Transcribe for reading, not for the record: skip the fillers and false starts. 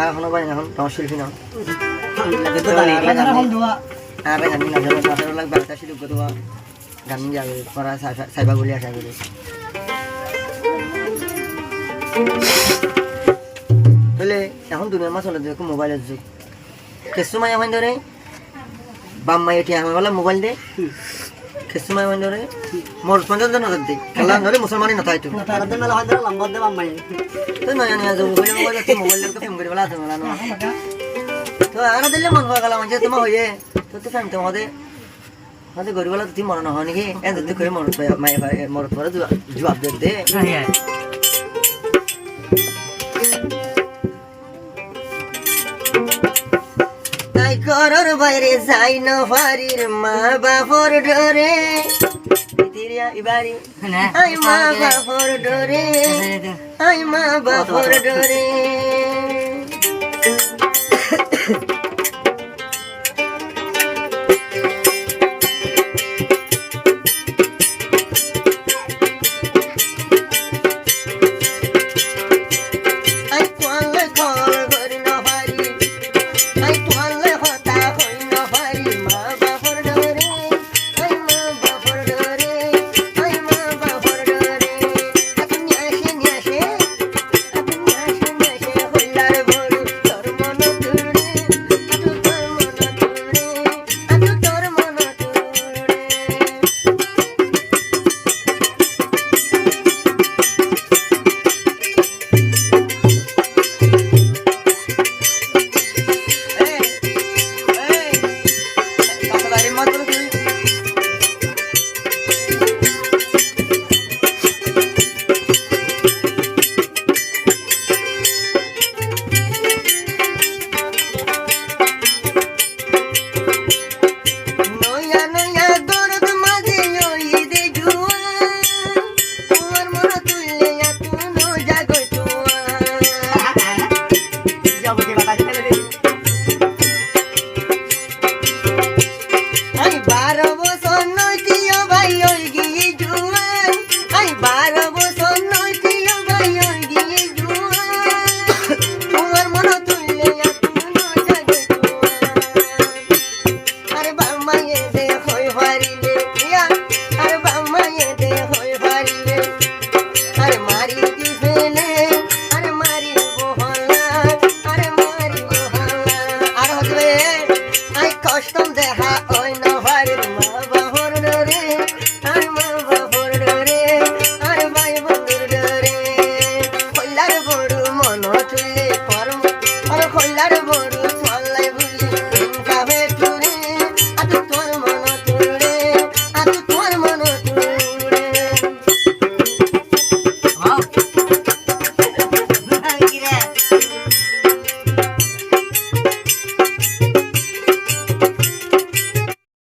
আর এখনো বাড়ি এখন তোমার শিল্পী না আর জানি না যাবে লাগবে একটা শিল্প দেওয়া গান যাবে পড়া সাইবা বলে আশা করি বলে এখন দুনিয়ার মাছ হলে দেখো মোবাইলের যুগ কিছু সময় আমার ধরে বাম্মা এটি আমার বলা মোবাইল দে কিছু সময় আমার ধরে মোর পর্যন্ত নজর দিই খেলা ধরে মুসলমানই না থাইতো তো নয় নিয়ে যাবো বলে মোবাইল আছে মোবাইল ফেম করে বলা আছে বলা না তো আর দিলে মন হয়ে গেল মানে তোমার হয়ে তো ফেম তোমাদের আমাদের গরিবলা তুই মনে না হয় নাকি এত তুই করে মরত পরে জবাব দে তাই ঘরের বাইরে যাই না পারির মা বাপর ডরে আই মা বাপর ডরে আই মা বাপর ডরে